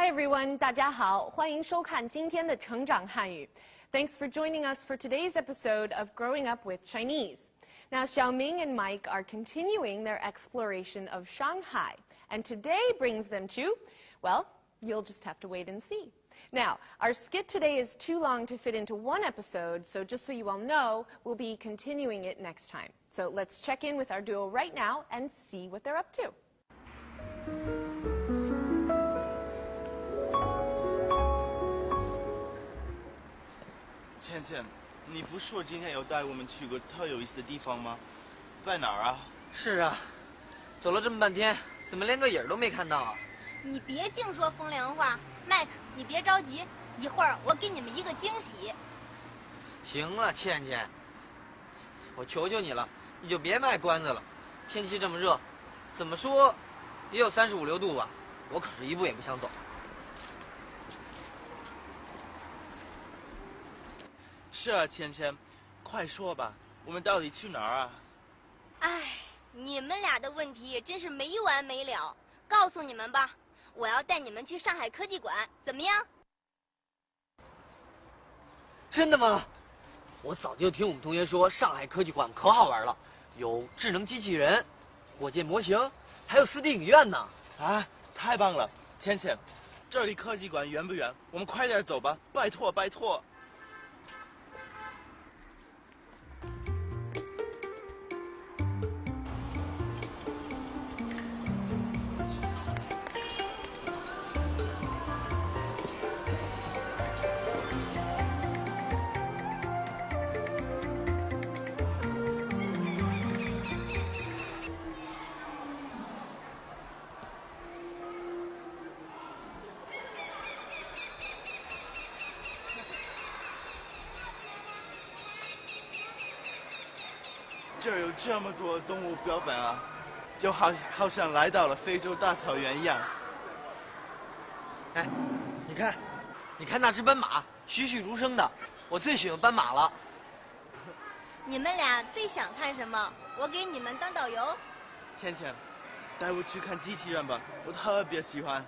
Hi everyone, 大家好，欢迎收看今天的成长汉语。Thanks for joining us for today's episode of Growing Up with Chinese. Now, Xiaoming and Mike are continuing their exploration of Shanghai, and today brings them to, well, you'll just have to wait and see. Now, our skit today is too long to fit into one episode, so just so you all know, we'll be continuing it next time. So let's check in with our duo right now and see what they're up to. 倩倩，你不是说今天要带我们去个特有意思的地方吗？在哪儿啊？是啊，走了这么半天，怎么连个影儿都没看到啊？你别净说风凉话，麦克，你别着急，一会儿我给你们一个惊喜。行了，倩倩，我求求你了，你就别卖关子了。天气这么热，怎么说也有35、6度吧，我可是一步也不想走。是啊，倩倩，快说吧，我们到底去哪儿啊？哎，你们俩的问题也真是没完没了。告诉你们吧，我要带你们去上海科技馆，怎么样？真的吗？我早就听我们同学说上海科技馆可好玩了，有智能机器人、火箭模型，还有4D 影院呢。啊，太棒了！倩倩，这离科技馆远不远？我们快点走吧，拜托拜托。这儿有这么多动物标本啊，就好像来到了非洲大草原一样。哎，你看那只斑马，栩栩如生的，我最喜欢斑马了。你们俩最想看什么？我给你们当导游。倩倩，带我去看机器人吧，我特别喜欢。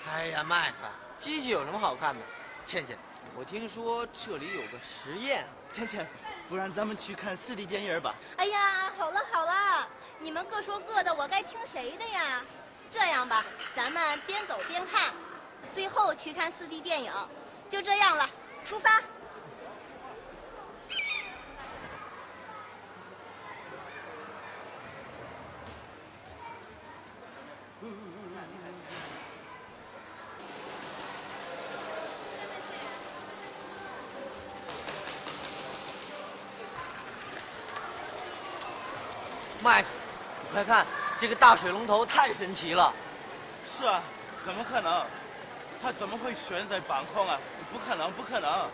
哎呀，麦克，机器有什么好看的？倩倩，我听说这里有个实验。倩倩，不然咱们去看4D 电影吧。哎呀，好了好了，你们各说各的，我该听谁的呀？这样吧，咱们边走边看，最后去看4D 电影。就这样了，出发。麦克，你快看，这个大水龙头太神奇了。是啊，怎么可能？它怎么会悬在半空啊？不可能，不可能！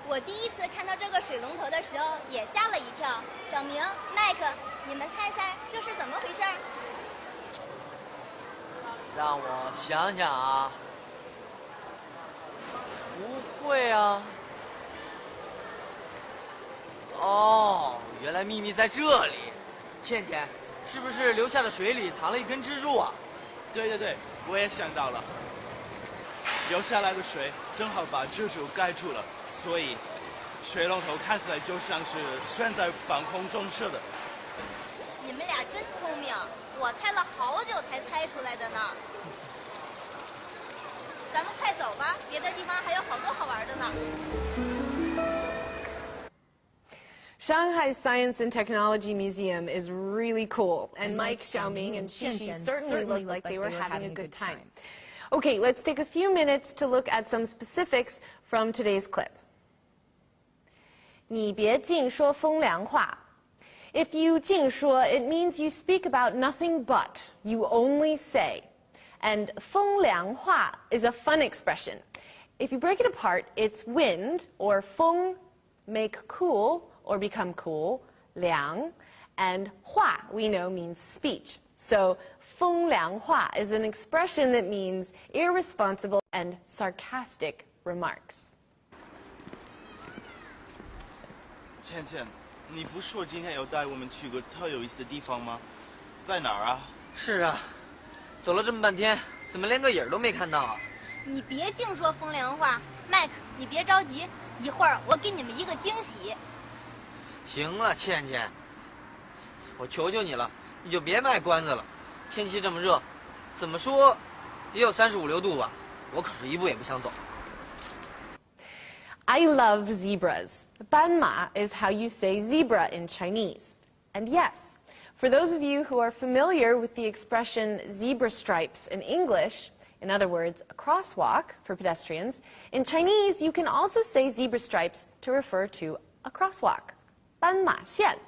我第一次看到这个水龙头的时候也吓了一跳。小明、麦克，你们猜猜这是怎么回事？让我想想啊，不会啊。哦，原来秘密在这里。倩倩，是不是流下的水里藏了一根支柱啊？对对对，我也想到了。流下来的水正好把支柱盖住了，所以水龙头看起来就像是悬在半空中似的。你们俩真聪明，我猜了好久才猜出来的呢。咱们快走吧，别的地方还有好多好玩的呢。Shanghai's Science and Technology Museum is really cool, and Mike, Xiaoming, and Xixi certainly looked like they were having a good time. Okay, let's take a few minutes to look at some specifics from today's clip. 你别净说风凉话. If you 净说, it means you speak about nothing but, you only say. And 风凉话 is a fun expression. If you break it apart, it's wind, or 风, make cool, or become cool, 凉, and 话 we know means speech. So 风凉话 is an expression that means irresponsible and sarcastic remarks. 倩倩，你不是说今天要带我们去个特有意思的地方吗？在哪儿啊？是啊，走了这么半天，怎么连个影儿都没看到啊？你别净说风凉话，麦克，你别着急，一会儿我给你们一个惊喜。行了，倩倩，我求求你了，你就别卖关子了。天气这么热，怎么说也有35、6度吧，我可是一步也不想走。I love zebras. 斑马 is how you say zebra in Chinese. And yes, for those of you who are familiar with the expression zebra stripes in English, in other words, a crosswalk for pedestrians, in Chinese you can also say zebra stripes to refer to a crosswalk. 斑马线.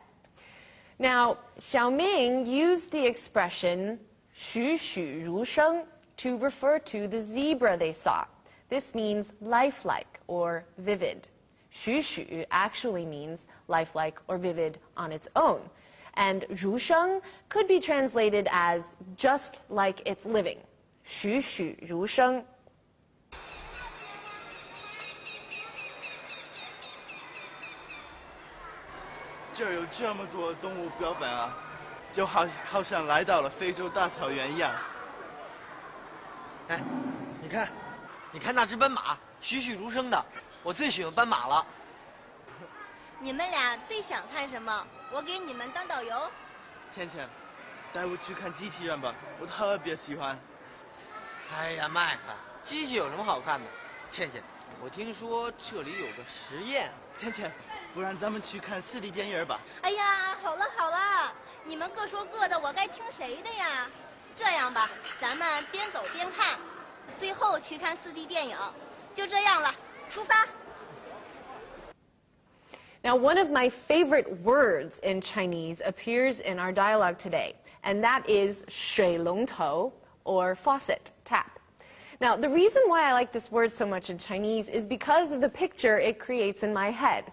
Now, Xiaoming used the expression 栩栩如生 to refer to the zebra they saw. This means lifelike or vivid. 栩栩 actually means lifelike or vivid on its own. And 如生 could be translated as just like it's living. 栩栩如生. 这儿有这么多动物标本啊，就好像来到了非洲大草原一样。哎，你看那只斑马，栩栩如生的，我最喜欢斑马了。你们俩最想看什么？我给你们当导游。倩倩，带我去看机器人吧，我特别喜欢。哎呀，麦克，机器有什么好看的？倩倩，我听说这里有个实验。倩倩，不然咱们去看4D 电影吧。哎呀，好了好了，你们各说各的，我该听谁的呀？这样吧，咱们边走边看，最后去看4D 电影。就这样了，出发。Now, one of my favorite words in Chinese appears in our dialogue today, and that is 水龙头, or faucet, tap. Now, the reason why I like this word so much in Chinese is because of the picture it creates in my head.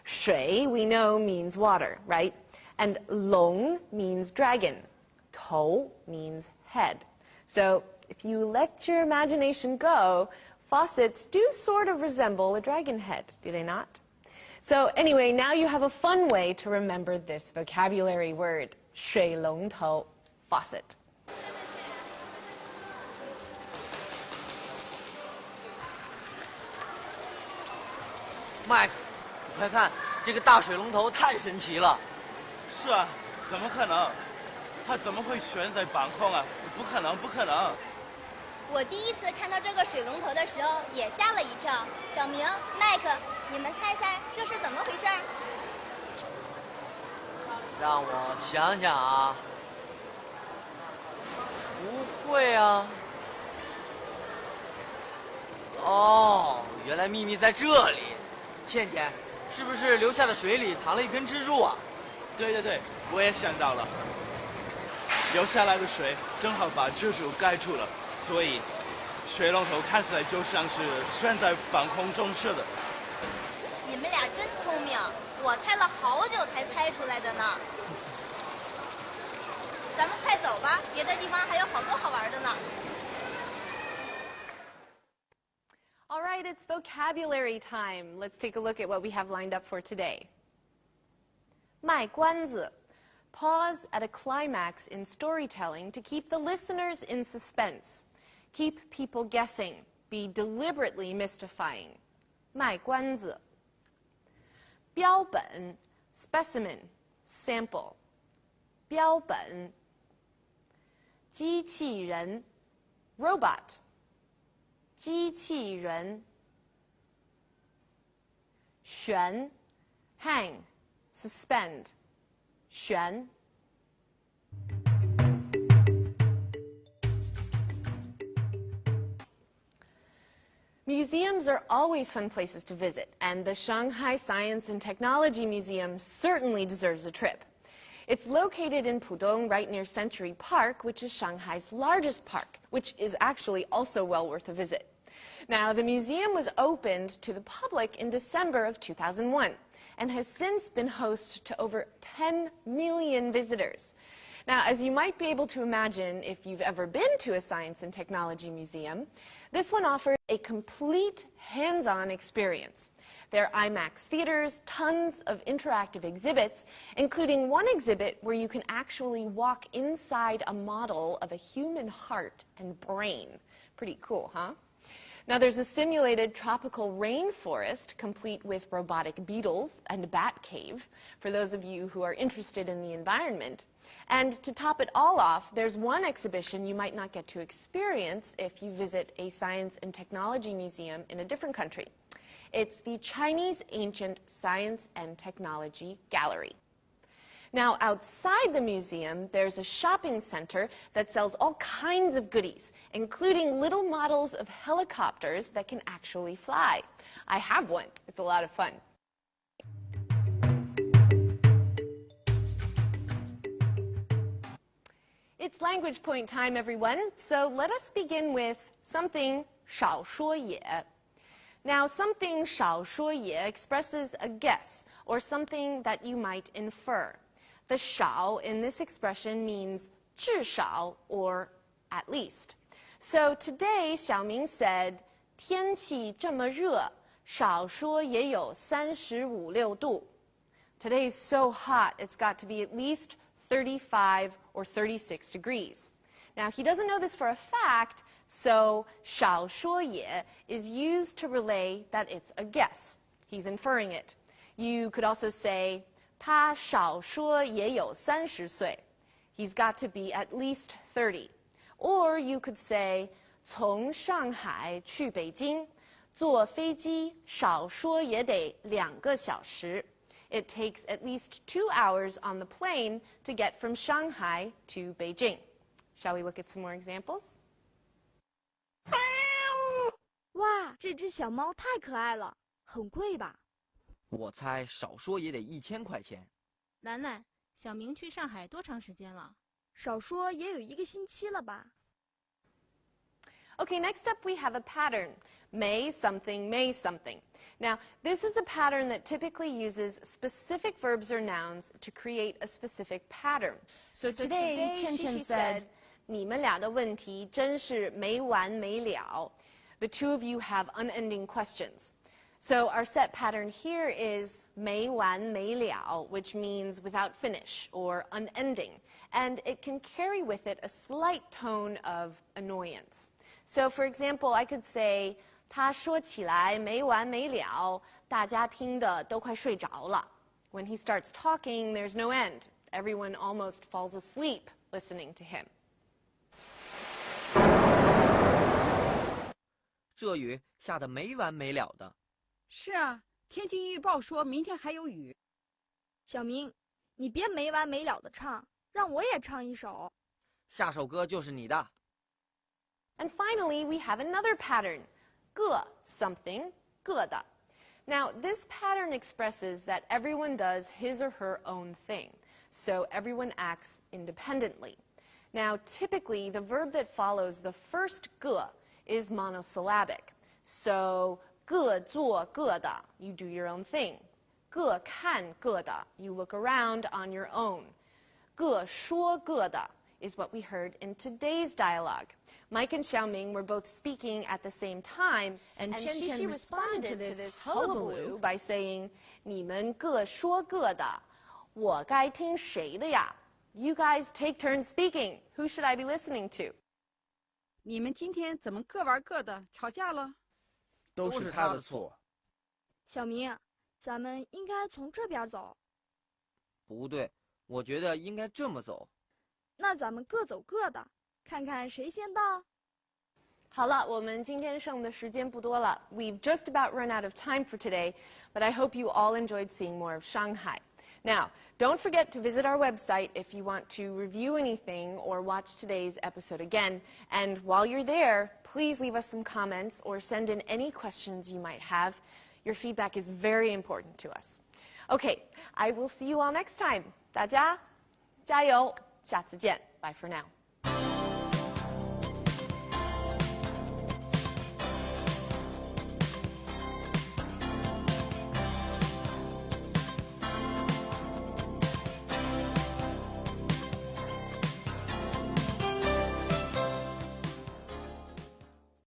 水, we know, means water, right? And 龙 means dragon. 头 means head. So, if you let your imagination go, faucets do sort of resemble a dragon head, do they not? So anyway, now you have a fun way to remember this vocabulary word, 水龙头, faucet. 麦克，你快看，这个大水龙头太神奇了。是啊，怎么可能？它怎么会悬在半空啊？不可能，不可能！我第一次看到这个水龙头的时候，也吓了一跳。小明、麦克，你们猜猜这是怎么回事？让我想想啊，不会啊。哦，原来秘密在这里。倩倩，是不是流下的水里藏了一根支柱啊？对，我也想到了。流下来的水正好把支柱盖住了，所以水龙头看起来就像是悬在半空中似的。你们俩真聪明，我猜了好久才猜出来的呢。咱们快走吧，别的地方还有好多好玩的呢。All right, it's vocabulary time. Let's take a look at what we have lined up for today. 卖关子. Pause at a climax in storytelling to keep the listeners in suspense. Keep people guessing. Be deliberately mystifying. 卖关子. 标本 specimen, sample. 标本. 机器人 robot. 机器人. 悬 hang, suspend. 悬. Museums are always fun places to visit, and the Shanghai Science and Technology Museum certainly deserves a trip. It's located in Pudong, right near Century Park, which is Shanghai's largest park, which is actually also well worth a visit. Now, the museum was opened to the public in December of 2001 and has since been host to over 10 million visitors. Now, as you might be able to imagine if you've ever been to a science and technology museum, this one offers a complete hands-on experience. There are IMAX theaters, tons of interactive exhibits, including one exhibit where you can actually walk inside a model of a human heart and brain. Pretty cool, huh? Now, there's a simulated tropical rainforest complete with robotic beetles and a bat cave, for those of you who are interested in the environment. And to top it all off, there's one exhibition you might not get to experience if you visit a science and technology museum in a different country. It's the Chinese Ancient Science and Technology Gallery. Now, outside the museum, there's a shopping center that sells all kinds of goodies, including little models of helicopters that can actually fly. I have one. It's a lot of fun. It's language point time, everyone. So let us begin with something 少说也. Now, something 少说也 expresses a guess or something that you might infer. The 少 in this expression means 至少 or at least. So today, Xiaoming said, 天气这么热，少说也有35、6度. Today is so hot, it's got to be at least 35 or 36 degrees. Now, he doesn't know this for a fact, so 少说也 is used to relay that it's a guess. He's inferring it. You could also say, 他少说也有30岁. He's got to be at least 30. Or you could say, 从上海去北京，坐飞机少说也得2个小时. It takes at least 2 hours on the plane to get from Shanghai to Beijing. Shall we look at some more examples? 哇，这只小猫太可爱了，很贵吧？我猜少说也得1000块钱。兰兰，小明去上海多长时间了？少说也有1个星期了吧？ Okay, next up we have a pattern. May something, may something. Now, this is a pattern that typically uses specific verbs or nouns to create a specific pattern. So today, Qian said, 你们俩的问题真是没完没了. The two of you have unending questions. So our set pattern here is 没完没了, which means without finish or unending. And it can carry with it a slight tone of annoyance. So for example, I could say, 他说起来没完没了，大家听得都快睡着了. When he starts talking, there's no end. Everyone almost falls asleep listening to him. 这雨下得没完没了的。是啊，天气预报说明天还有雨。小明，你别没完没了的唱，让我也唱一首。下首歌就是你的。And finally, we have another pattern. 个 something, 个的. Now, this pattern expresses that everyone does his or her own thing. So everyone acts independently. Now, typically, the verb that follows the first 个 is monosyllabic. So, 各做各的, you do your own thing. 各看各的, you look around on your own. 各说各的 is what we heard in today's dialogue. Mike and Xiaoming were both speaking at the same time, and Qian responded to this hullabaloo by saying, 你们各说各的，我该听谁的呀? You guys take turns speaking. Who should I be listening to? 你们今天怎么各玩各的，吵架了？都是他的错。小明，咱们应该从这边走。不对，我觉得应该这么走。那咱们各走各的，看看谁先到。好了，我们今天剩的时间不多了. We've just about run out of time for today, but I hope you all enjoyed seeing more of Shanghai. Now, don't forget to visit our website if you want to review anything or watch today's episode again. And while you're there, please leave us some comments or send in any questions you might have. Your feedback is very important to us. Okay, I will see you all next time. 大家加油，下次见. Bye for now.